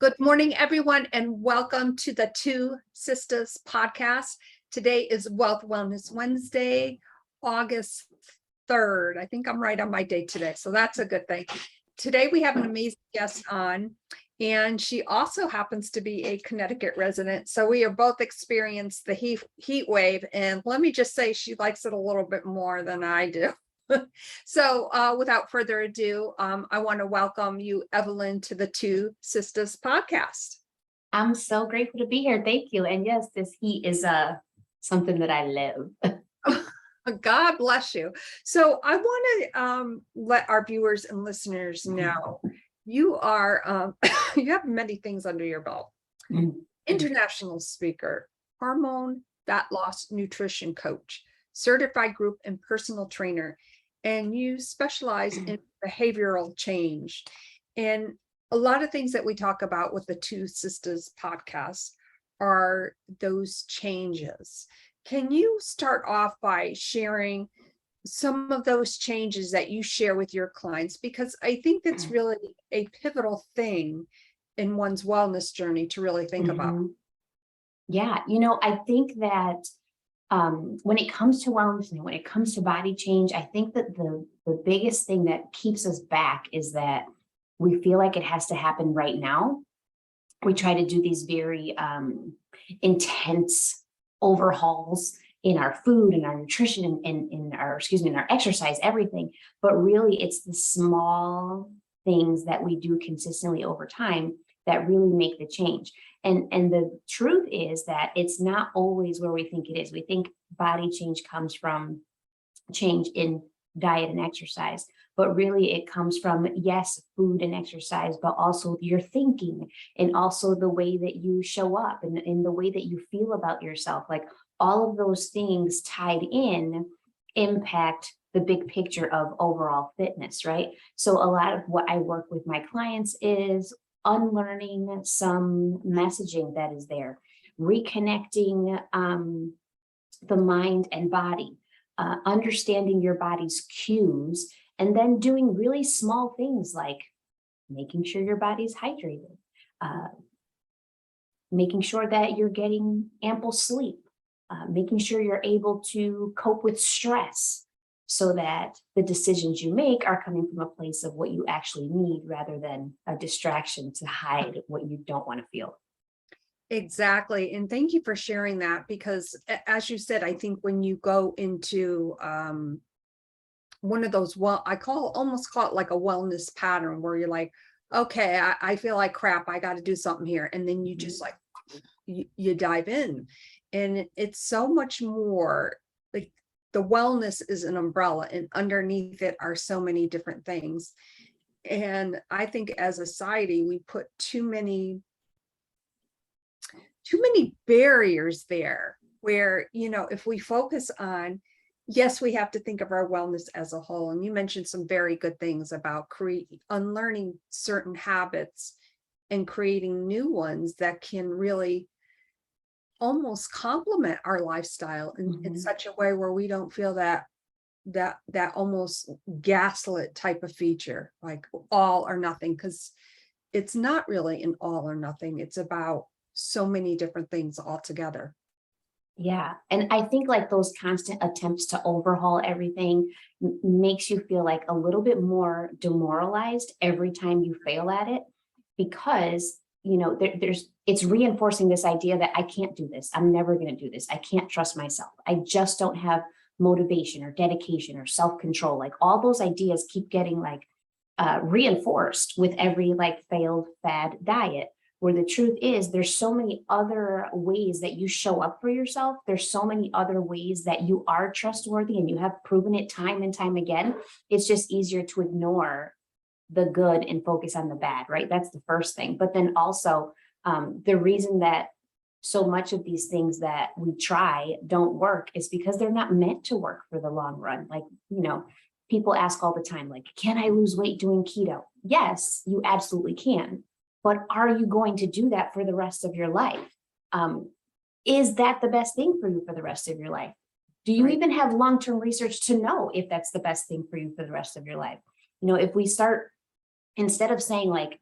Good morning, everyone, and welcome to the Two Sisters podcast. Today is Wealth Wellness Wednesday, August 3rd. I think I'm right on my date today, so that's a good thing. Today we have an amazing guest on, and she also happens to be a Connecticut resident. So we have both experienced the heat wave, and let me just say she likes it a little bit more than I do. So without further ado, I want to welcome you, Evelyn, to the Two Sisters podcast. I'm so grateful to be here. Thank you. And yes, this heat is something that I live. God bless you. So I want to let our viewers and listeners know you are you have many things under your belt. International speaker, hormone, fat loss, nutrition coach, certified group and personal trainer, and you specialize in behavioral change. And a lot of things that we talk about with the Two Sisters podcast are those changes. Can you start off by sharing some of those changes that you share with your clients? Because I think that's really a pivotal thing in one's wellness journey to really think about. Yeah, I think that when it comes to wellness and when it comes to body change, I think that the biggest thing that keeps us back is that we feel like it has to happen right now. We try to do these very intense overhauls in our food and our nutrition and in our exercise, everything. But really, it's the small things that we do consistently over time that really make the change. And the truth is that it's not always where we think it is. We think body change comes from change in diet and exercise, but really it comes from, yes, food and exercise, but also your thinking and also the way that you show up and the way that you feel about yourself. Like all of those things tied in impact the big picture of overall fitness, right? So a lot of what I work with my clients is unlearning some messaging that is there, reconnecting the mind and body, understanding your body's cues, and then doing really small things like making sure your body's hydrated, making sure that you're getting ample sleep, making sure you're able to cope with stress, so that the decisions you make are coming from a place of what you actually need rather than a distraction to hide what you don't want to feel. Exactly. And thank you for sharing that, because as you said, I think when you go into one of those, I almost call it like a wellness pattern where you're like, okay, I feel like crap, I got to do something here. And then you just like, you dive in, and it's so much more. Like the wellness is an umbrella, and underneath it are so many different things. And I think as a society, we put too many barriers there where, if we focus on, yes, we have to think of our wellness as a whole. And you mentioned some very good things about unlearning certain habits and creating new ones that can really almost complement our lifestyle in such a way where we don't feel that almost gaslit type of feature, like all or nothing, because it's not really an all or nothing. It's about so many different things all together. Yeah. And I think like those constant attempts to overhaul everything makes you feel like a little bit more demoralized every time you fail at it, because it's reinforcing this idea that I can't do this. I'm never going to do this. I can't trust myself. I just don't have motivation or dedication or self-control. Like all those ideas keep getting like reinforced with every like failed fad diet, where the truth is there's so many other ways that you show up for yourself. There's so many other ways that you are trustworthy, and you have proven it time and time again. It's just easier to ignore the good and focus on the bad, right? That's the first thing. But then also the reason that so much of these things that we try don't work is because they're not meant to work for the long run. Like, people ask all the time, like, can I lose weight doing keto? Yes, you absolutely can. But are you going to do that for the rest of your life? Is that the best thing for you for the rest of your life? Do you even have long-term research to know if that's the best thing for you for the rest of your life? If we start, instead of saying like,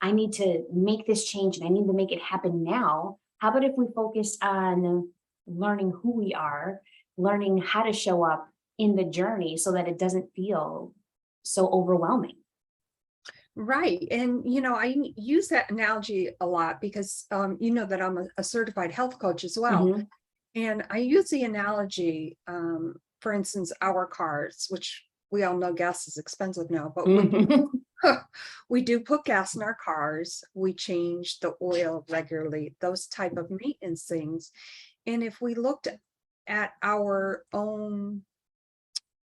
I need to make this change and I need to make it happen now. How about if we focus on learning who we are, learning how to show up in the journey so that it doesn't feel so overwhelming? Right. And, I use that analogy a lot because, that I'm a certified health coach as well. Mhm. And I use the analogy, for instance, our cars, which we all know gas is expensive now, but Mhm. we do put gas in our cars. We change the oil regularly, those type of maintenance things. And if we looked at our own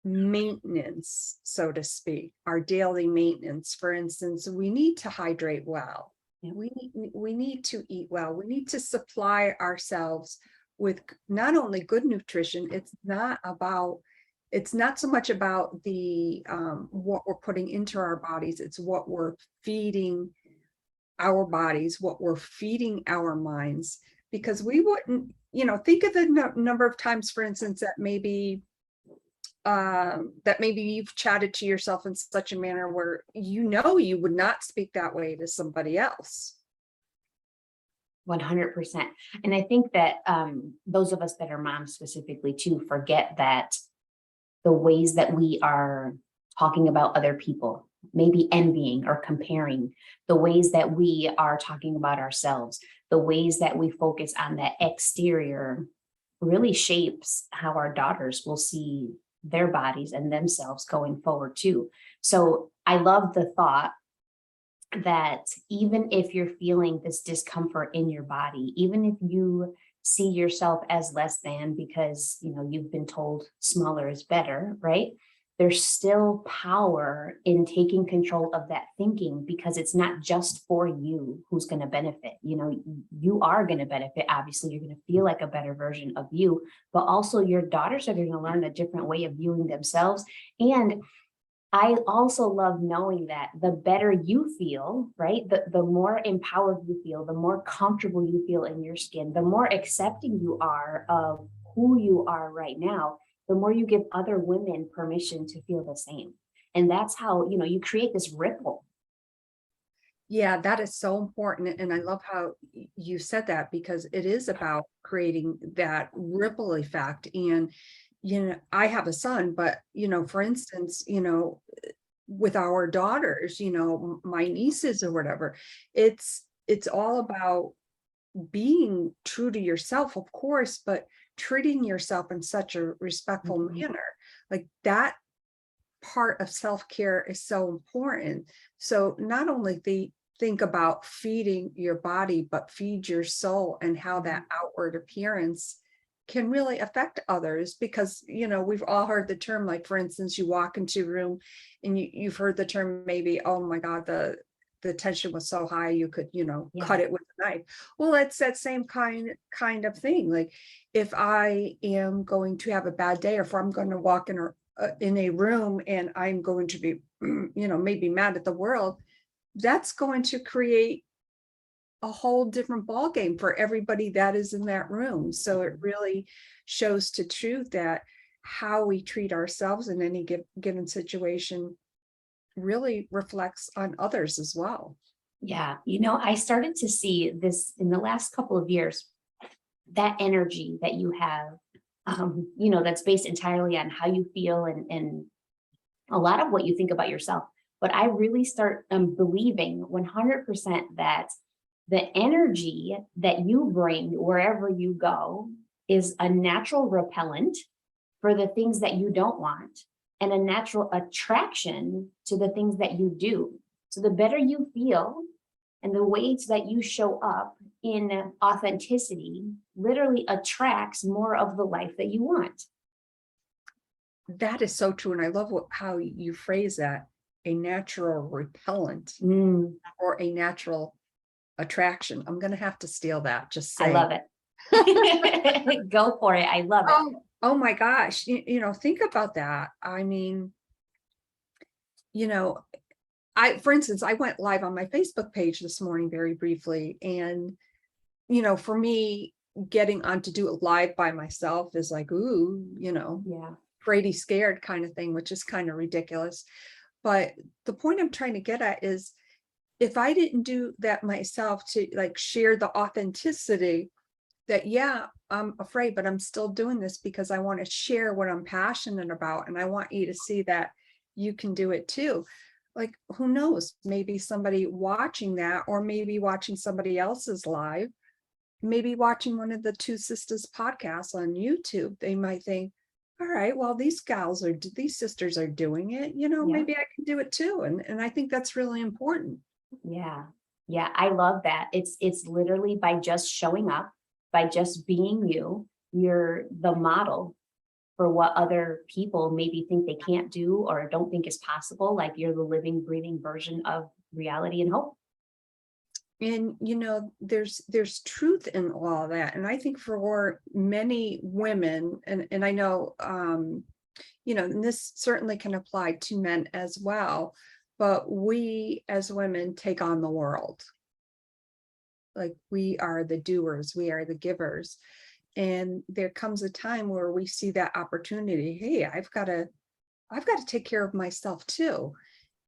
maintenance, so to speak, our daily maintenance, for instance, we need to hydrate well. Yeah. We need to eat well. We need to supply ourselves with not only good nutrition. It's not so much about the what we're putting into our bodies. It's what we're feeding our bodies, what we're feeding our minds, because we wouldn't, think of the number of times, for instance, that maybe you've chatted to yourself in such a manner where you would not speak that way to somebody else. 100%. And I think that those of us that are moms specifically too forget that the ways that we are talking about other people, maybe envying or comparing, the ways that we are talking about ourselves, the ways that we focus on that exterior really shapes how our daughters will see their bodies and themselves going forward too. So I love the thought that even if you're feeling this discomfort in your body, even if you see yourself as less than because you've been told smaller is better, right? There's still power in taking control of that thinking, because it's not just for you who's going to benefit. You are going to benefit. Obviously, you're going to feel like a better version of you, but also your daughters are going to learn a different way of viewing themselves. And I also love knowing that the better you feel, right? The more empowered you feel, the more comfortable you feel in your skin, the more accepting you are of who you are right now, the more you give other women permission to feel the same. And that's how, you create this ripple. Yeah, that is so important. And I love how you said that, because it is about creating that ripple effect. And, I have a son, but, for instance, with our daughters, my nieces or whatever, it's all about being true to yourself, of course, but treating yourself in such a respectful Mhm. manner. Like that part of self-care is so important. So not only think about feeding your body, but feed your soul, and how that outward appearance can really affect others. Because we've all heard the term, like, for instance, you walk into a room and you've heard the term, maybe, oh my God, the tension was so high you could Yeah. cut it with a knife. Well, it's that same kind of thing. Like, if I am going to have a bad day, or if I'm going to walk in a room and I'm going to be maybe mad at the world, that's going to create a whole different ball game for everybody that is in that room. So it really shows to truth that how we treat ourselves in any given situation really reflects on others as well. Yeah. I started to see this in the last couple of years, that energy that you have, that's based entirely on how you feel and a lot of what you think about yourself. But I really start believing 100% that the energy that you bring wherever you go is a natural repellent for the things that you don't want, and a natural attraction to the things that you do. So the better you feel and the ways that you show up in authenticity literally attracts more of the life that you want. That is so true. And I love how you phrase that, a natural repellent or a natural attraction. I'm going to have to steal that, just I saying. love it. Go for it. I love it. Oh my gosh. Think about that. I mean, for instance, I went live on my Facebook page this morning very briefly. And, for me, getting on to do it live by myself is like, ooh, Yeah. pretty scared kind of thing, which is kind of ridiculous. But the point I'm trying to get at is, if I didn't do that myself to like share the authenticity that, yeah, I'm afraid, but I'm still doing this because I want to share what I'm passionate about. And I want you to see that you can do it too. Like, who knows, maybe somebody watching that, or maybe watching somebody else's live, maybe watching one of the TwoSistas podcasts on YouTube, they might think, all right, well, these sisters are doing it, Yeah. maybe I can do it too. And I think that's really important. Yeah. Yeah. I love that. It's literally by just showing up, by just being you, you're the model for what other people maybe think they can't do or don't think is possible. Like you're the living, breathing version of reality and hope. And there's truth in all of that. And I think for many women, and I know and this certainly can apply to men as well, but we as women take on the world. Like, we are the doers, we are the givers. And there comes a time where we see that opportunity. Hey, I've got to take care of myself too.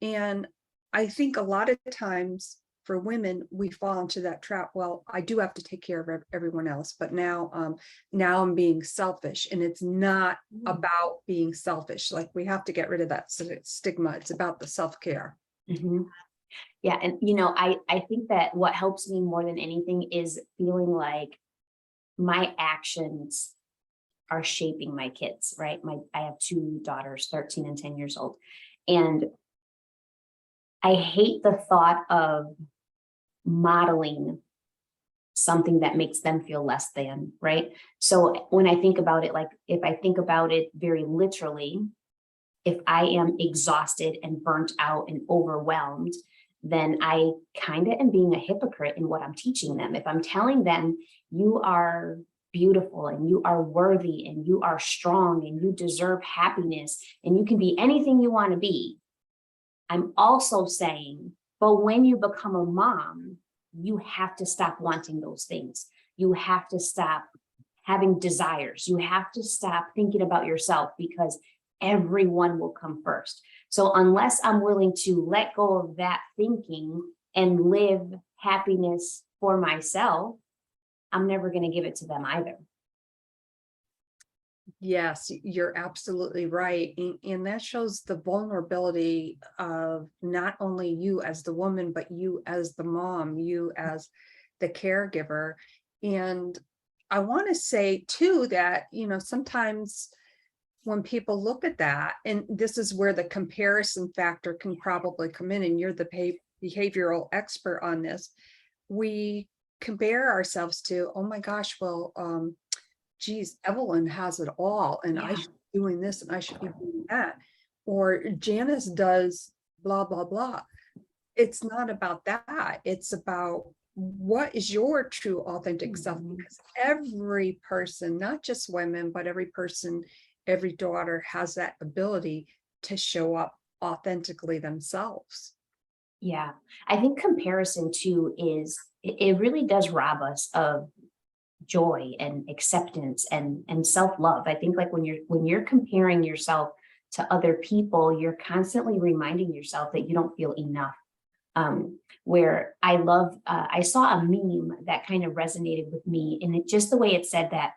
And I think a lot of times for women, we fall into that trap. Well, I do have to take care of everyone else, but now I'm being selfish, and it's not about being selfish. Like, we have to get rid of that stigma. It's about the self-care. Mhm. Yeah. And, I think that what helps me more than anything is feeling like my actions are shaping my kids, right? I have two daughters, 13 and 10 years old. And I hate the thought of modeling something that makes them feel less than, right? So when I think about it, like if I think about it very literally, if I am exhausted and burnt out and overwhelmed, then I kind of am being a hypocrite in what I'm teaching them. If I'm telling them you are beautiful and you are worthy and you are strong and you deserve happiness and you can be anything you want to be, I'm also saying, but when you become a mom, you have to stop wanting those things. You have to stop having desires. You have to stop thinking about yourself, because everyone will come first. So unless I'm willing to let go of that thinking and live happiness for myself, I'm never going to give it to them either. Yes, you're absolutely right. And that shows the vulnerability of not only you as the woman, but you as the mom, you as the caregiver. And I want to say too that, sometimes when people look at that, and this is where the comparison factor can probably come in, and you're the behavioral expert on this, we compare ourselves to, oh my gosh, well, geez, Evelyn has it all, and I should be doing this and I should be doing that. Or Janice does blah, blah, blah. It's not about that. It's about what is your true authentic self, because every person, not just women, but every person, every daughter has that ability to show up authentically themselves. Yeah, I think comparison too it really does rob us of joy and acceptance and self-love. I think like when you're comparing yourself to other people, you're constantly reminding yourself that you don't feel enough. Where I saw a meme that kind of resonated with me, and it just the way it said that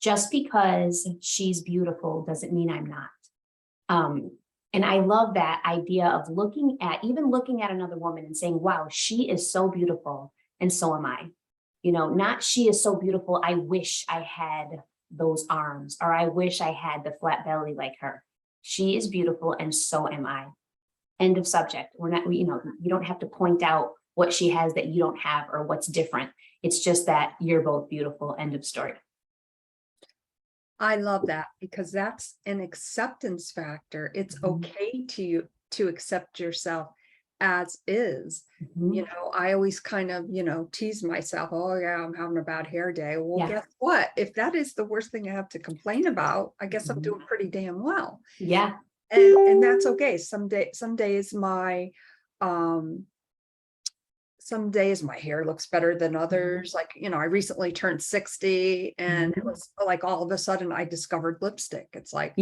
just because she's beautiful doesn't mean I'm not. And I love that idea of looking at another woman and saying, wow, she is so beautiful and so am I. Not she is so beautiful, I wish I had those arms, or I wish I had the flat belly like her. She is beautiful and so am I. End of subject. We're not, you don't have to point out what she has that you don't have or what's different. It's just that you're both beautiful. End of story. I love that, because that's an acceptance factor. It's okay to accept yourself as is. I always kind of, tease myself. Oh yeah, I'm having a bad hair day. Well, guess what? If that is the worst thing I have to complain about, I guess I'm doing pretty damn well. Yeah. And that's okay. Some days my hair looks better than others. Like, I recently turned 60, and it was like all of a sudden I discovered lipstick. It's like,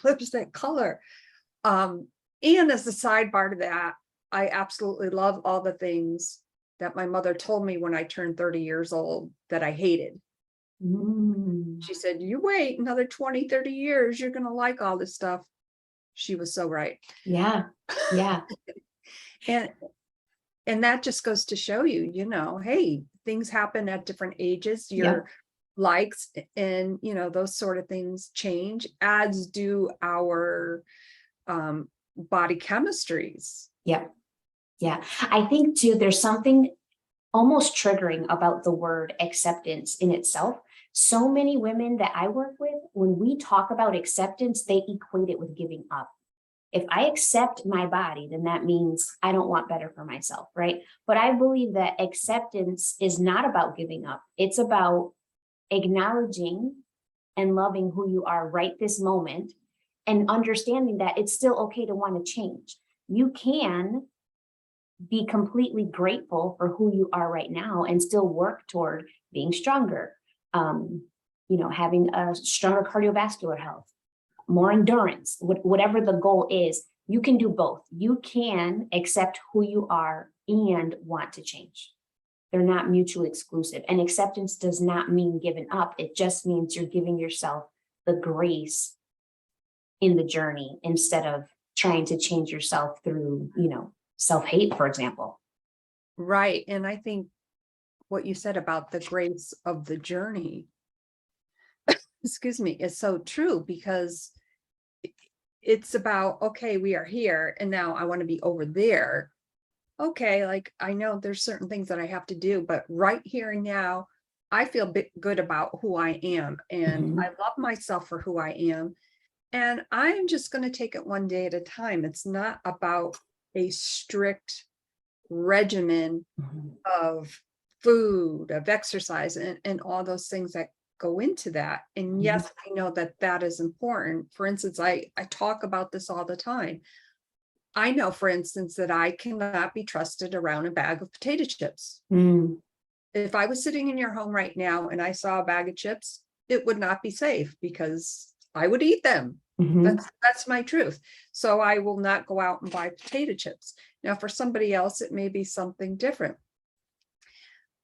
lipstick color. And as a sidebar to that, I absolutely love all the things that my mother told me when I turned 30 years old that I hated. Mm. She said, you wait another 20, 30 years, you're going to like all this stuff. She was so right. Yeah. Yeah. And that just goes to show you, hey, things happen at different ages. Your likes and, those sort of things change, as do our body chemistries. Yeah. Yeah. I think too, there's something almost triggering about the word acceptance in itself. So many women that I work with, when we talk about acceptance, they equate it with giving up. If I accept my body, then that means I don't want better for myself, right? But I believe that acceptance is not about giving up. It's about acknowledging and loving who you are right this moment and understanding that it's still okay to want to change. You can be completely grateful for who you are right now and still work toward being stronger, having a stronger cardiovascular health, more endurance, whatever the goal is. You can do both. You can accept who you are and want to change. They're not mutually exclusive. And acceptance does not mean giving up. It just means you're giving yourself the grace in the journey instead of trying to change yourself through, self-hate, for example. Right. And I think what you said about the grace of the journey, excuse me, is so true, because it's about, okay, we are here and now I want to be over there. Okay, like I know there's certain things that I have to do, but right here and now, I feel good about who I am, and I love myself for who I am. And I'm just going to take it one day at a time. It's not about a strict regimen of food, of exercise, and all those things that go into that. And yes, I know that that is important. For instance, I talk about this all the time. I know, for instance, that I cannot be trusted around a bag of potato chips. If I was sitting in your home right now and I saw a bag of chips, it would not be safe because I would eat them. That's my truth. So I will not go out and buy potato chips. Now, for somebody else, it may be something different.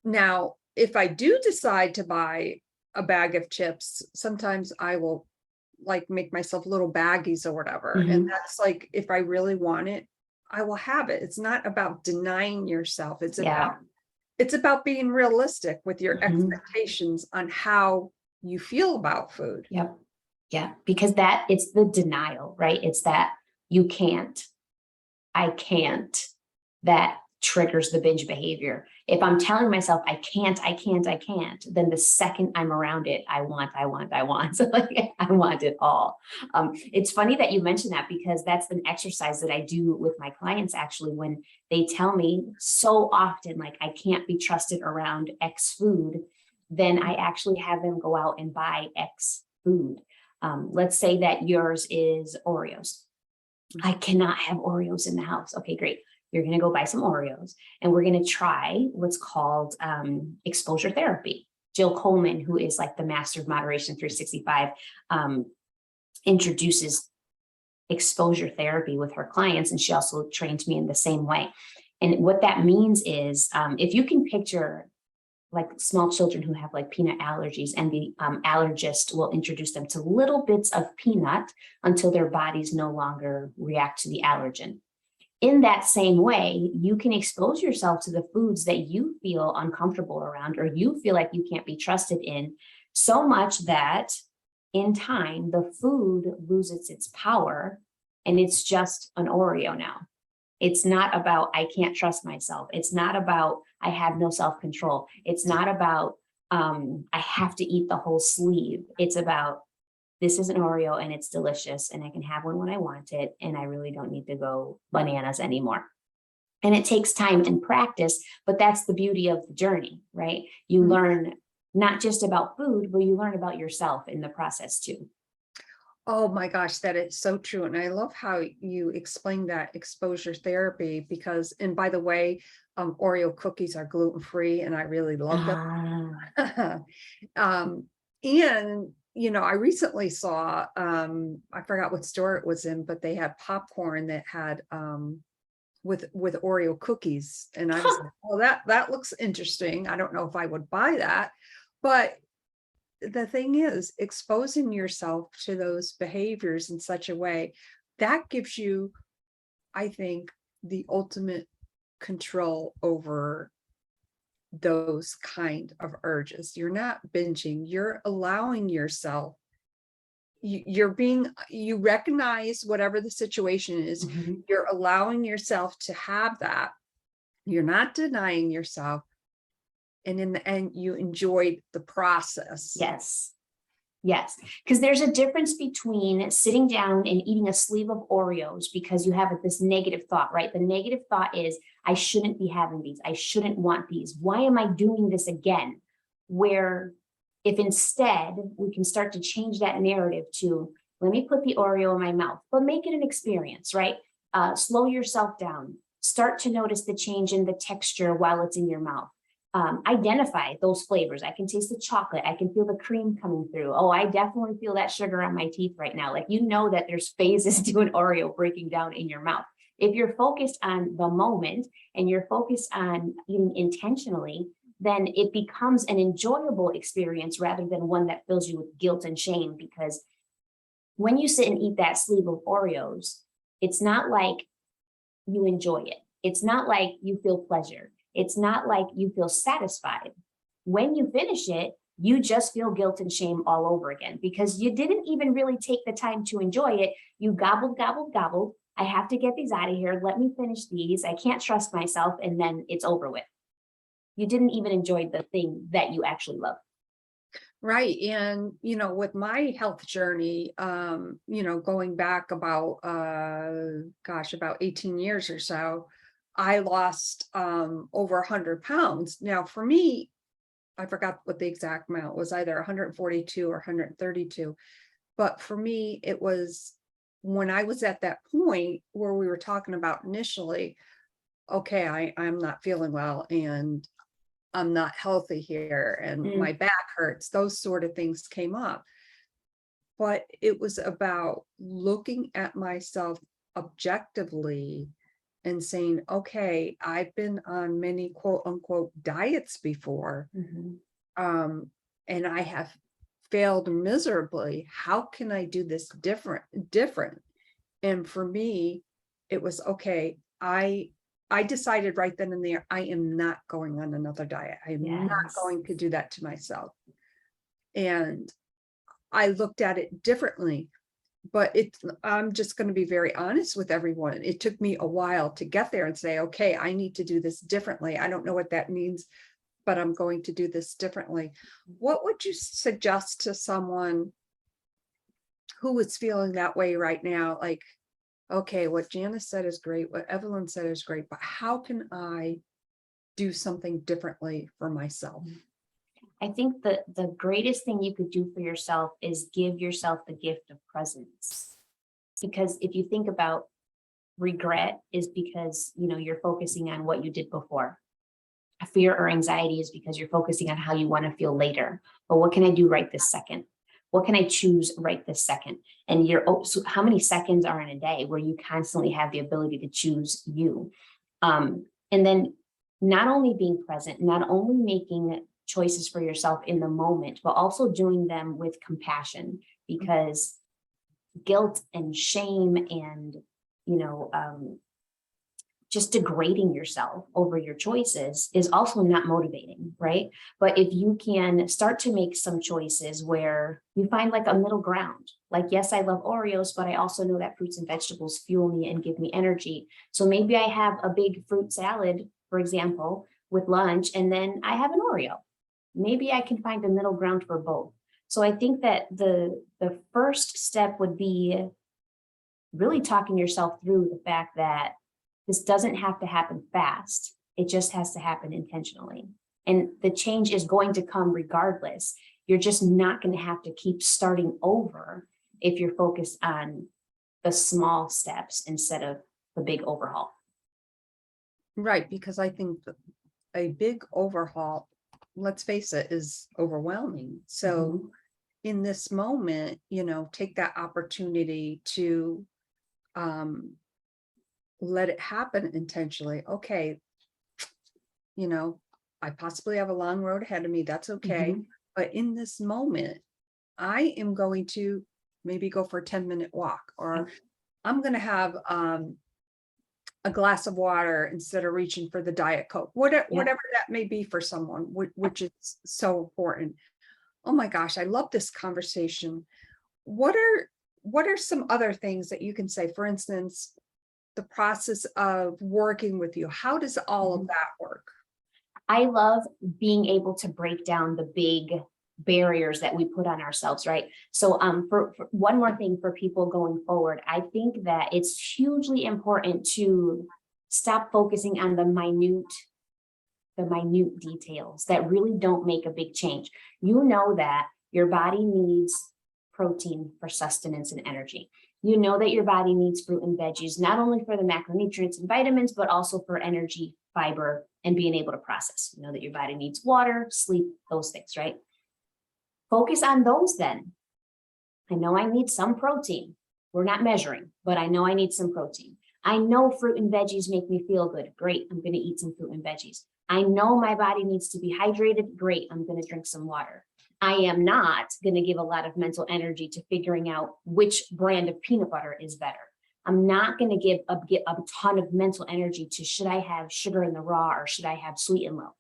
Now, if I do decide to buy a bag of chips, sometimes I will like make myself little baggies or whatever. And that's like, if I really want it, I will have it. It's not about denying yourself. It's about being realistic with your expectations on how you feel about food. Yep. Yeah. Because it's the denial, right? It's that you can't, I can't, that triggers the binge behavior. If I'm telling myself I can't, then the second I'm around it, I want. So like I want it all. It's funny that you mentioned that, because that's an exercise that I do with my clients actually, when they tell me so often, like, I can't be trusted around X food, then I actually have them go out and buy X food. Let's say that yours is Oreos. I cannot have Oreos in the house. Okay, great. You're going to go buy some Oreos, and we're going to try what's called exposure therapy. Jill Coleman, who is like the master of moderation 365, introduces exposure therapy with her clients. And she also trained me in the same way. And what that means is, if you can picture like small children who have like peanut allergies, and the allergist will introduce them to little bits of peanut until their bodies no longer react to the allergen. In that same way, you can expose yourself to the foods that you feel uncomfortable around, or you feel like you can't be trusted in, so much that in time, the food loses its power and it's just an Oreo now. It's not about, I can't trust myself. It's not about, I have no self-control. It's not about, I have to eat the whole sleeve. It's about, this is an Oreo and it's delicious and I can have one when I want it, and I really don't need to go bananas anymore. And it takes time and practice, but that's the beauty of the journey, right? You learn not just about food, but you learn about yourself in the process too. Oh my gosh, that is so true. And I love how you explain that exposure therapy, because, and by the way, Oreo cookies are gluten-free and I really love them. And I recently saw, I forgot what store it was in, but they had popcorn that had with Oreo cookies. And I was like, oh, that looks interesting. I don't know if I would buy that. But the thing is, exposing yourself to those behaviors in such a way that gives you, I think, the ultimate control over those kind of urges. You're not binging, you're allowing yourself, you recognize whatever the situation is, Mhm. you're allowing yourself to have that. You're not denying yourself. And in the end, you enjoyed the process. Yes. Yes, because there's a difference between sitting down and eating a sleeve of Oreos because you have this negative thought, right? The negative thought is, I shouldn't be having these. I shouldn't want these. Why am I doing this again? Where if instead we can start to change that narrative to, let me put the Oreo in my mouth, but make it an experience, right? Slow yourself down. Start to notice the change in the texture while it's in your mouth. Identify those flavors. I can taste the chocolate. I can feel the cream coming through. Oh, I definitely feel that sugar on my teeth right now. Like, you know that there's phases to an Oreo breaking down in your mouth. If you're focused on the moment and you're focused on eating intentionally, then it becomes an enjoyable experience rather than one that fills you with guilt and shame. Because when you sit and eat that sleeve of Oreos, it's not like you enjoy it. It's not like you feel pleasure. It's not like you feel satisfied. When you finish it, you just feel guilt and shame all over again because you didn't even really take the time to enjoy it. You gobbled, gobbled, gobbled. I have to get these out of here. Let me finish these. I can't trust myself. And then it's over with. You didn't even enjoy the thing that you actually love. Right. And, with my health journey, going back about, about 18 years or so, I lost over 100 pounds. Now, for me, I forgot what the exact amount was, either 142 or 132. But for me, it was when I was at that point where we were talking about initially, okay, I'm not feeling well and I'm not healthy here and my back hurts, those sort of things came up. But it was about looking at myself objectively and saying, okay, I've been on many quote unquote diets before, and I have failed miserably. How can I do this different? And for me, it was okay. I decided right then and there, I am not going on another diet. I am not going to do that to myself. And I looked at it differently, but I'm just going to be very honest with everyone. It took me a while to get there and say, okay, I need to do this differently. I don't know what that means, but I'm going to do this differently. What would you suggest to someone who is feeling that way right now? Like, okay, what Janice said is great, what Evelyn said is great, but how can I do something differently for myself? I think the greatest thing you could do for yourself is give yourself the gift of presence. Because if you think about regret is because, you're focusing on what you did before. Fear or anxiety is because you're focusing on how you want to feel later. But what can I do right this second? What can I choose right this second? And so how many seconds are in a day where you constantly have the ability to choose you? And then not only being present, not only making choices for yourself in the moment, but also doing them with compassion, because guilt and shame and, just degrading yourself over your choices is also not motivating, right? But if you can start to make some choices where you find like a middle ground, like, yes, I love Oreos, but I also know that fruits and vegetables fuel me and give me energy. So maybe I have a big fruit salad, for example, with lunch, and then I have an Oreo. Maybe I can find a middle ground for both. So I think that the first step would be really talking yourself through the fact that this doesn't have to happen fast. It just has to happen intentionally. And the change is going to come regardless. You're just not going to have to keep starting over if you're focused on the small steps instead of the big overhaul. Right, because I think a big overhaul, let's face it, is overwhelming. So in this moment, take that opportunity to let it happen intentionally. Okay, I possibly have a long road ahead of me. That's okay. Mhm. But in this moment, I am going to maybe go for a 10-minute walk, or I'm going to have a glass of water instead of reaching for the Diet Coke, Yeah. whatever that may be for someone, which is so important. Oh my gosh, I love this conversation. What are some other things that you can say? For instance, the process of working with you. How does all of Mhm. that work? I love being able to break down the big barriers that we put on ourselves, right? So for one more thing for people going forward, I think that it's hugely important to stop focusing on the minute details that really don't make a big change. You know that your body needs protein for sustenance and energy. You know that your body needs fruit and veggies, not only for the macronutrients and vitamins, but also for energy, fiber, and being able to process. You know that your body needs water, sleep, those things, right? Focus on those then. I know I need some protein. We're not measuring, but I know I need some protein. I know fruit and veggies make me feel good. Great. I'm going to eat some fruit and veggies. I know my body needs to be hydrated. Great. I'm going to drink some water. I am not going to give a lot of mental energy to figuring out which brand of peanut butter is better. I'm not going to give a ton of mental energy to should I have sugar in the raw or should I have sweet and low.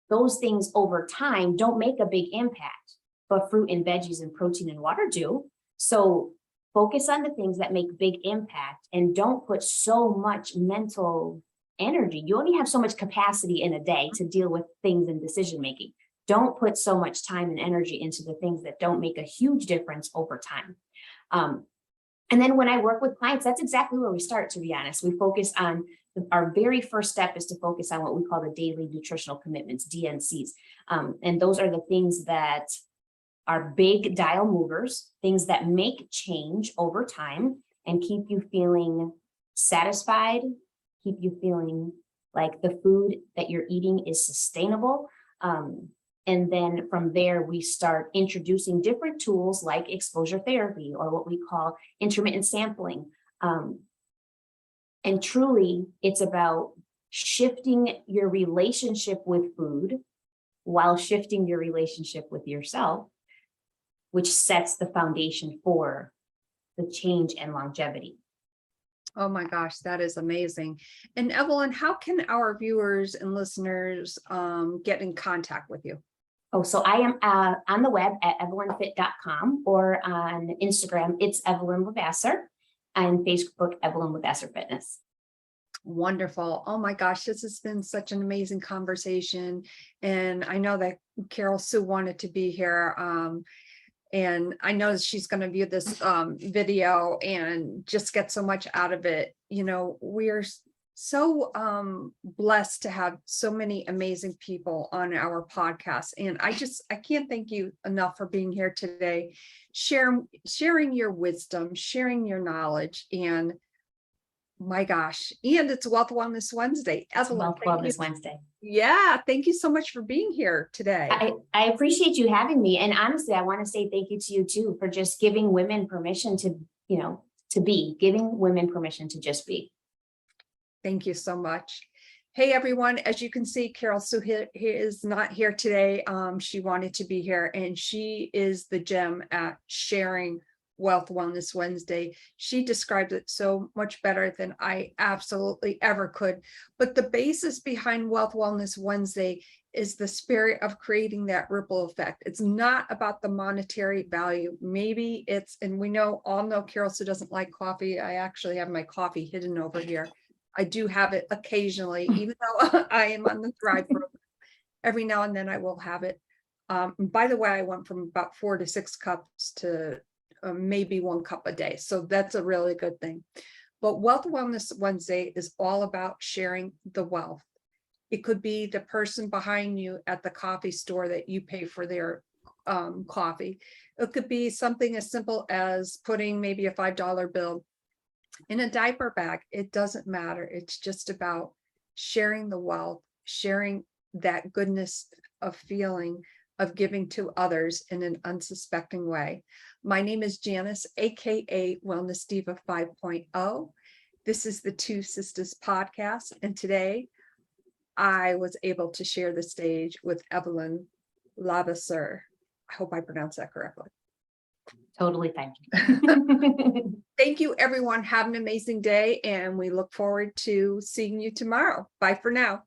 Those things over time don't make a big impact, but fruit and veggies and protein and water do. So focus on the things that make big impact and don't put so much mental energy. You only have so much capacity in a day to deal with things and decision making. Don't put so much time and energy into the things that don't make a huge difference over time. And then when I work with clients, that's exactly where we start, to be honest. We focus on our very first step is to focus on what we call the daily nutritional commitments, DNCs. And those are the things that are big dial movers, things that make change over time and keep you feeling satisfied, keep you feeling like the food that you're eating is sustainable. And then from there, we start introducing different tools like exposure therapy or what we call intermittent sampling. And truly, it's about shifting your relationship with food while shifting your relationship with yourself, which sets the foundation for the change and longevity. Oh my gosh, that is amazing. And Evelyn, how can our viewers and listeners get in contact with you? Oh, so I am on the web at evelynfit.com or on Instagram, it's Evelyn LeVasseur, and Facebook, Evelyn LeVasseur Fitness. Wonderful. Oh my gosh, this has been such an amazing conversation. And I know that Carol Sue wanted to be here. And I know she's going to view this video and just get so much out of it. We're so blessed to have so many amazing people on our podcast. And I can't thank you enough for being here today, sharing your wisdom, sharing your knowledge, and my gosh, and it's Wealth Wellness Wednesday. Evelyn, Wealth Wellness Wednesday. Yeah, thank you so much for being here today. I appreciate you having me. And honestly, I want to say thank you to you too for just giving women permission to, giving women permission to just be. Thank you so much. Hey, everyone, as you can see, Carol Sue is not here today. She wanted to be here, and she is the gem at sharing Wealth Wellness Wednesday. She described it so much better than I absolutely ever could. But the basis behind Wealth Wellness Wednesday is the spirit of creating that ripple effect. It's not about the monetary value. Maybe and we all know Carol Sue doesn't like coffee. I actually have my coffee hidden over here. I do have it occasionally, even though I am on the Thrive program. Every now and then I will have it. By the way, I went from about 4 to 6 cups to maybe 1 cup a day. So that's a really good thing. But Wealth Wellness Wednesday is all about sharing the wealth. It could be the person behind you at the coffee store that you pay for their coffee. It could be something as simple as putting maybe a $5 bill in a diaper bag. It doesn't matter. It's just about sharing the wealth, sharing that goodness of feeling of giving to others in an unsuspecting way. My name is Janice, aka Wellness Diva 5.0. This is the Two Sistas podcast, and today I was able to share the stage with Evelyn LeVasseur. I hope I pronounced that correctly. Totally fine. Thank you, everyone. Have an amazing day, and we look forward to seeing you tomorrow. Bye for now.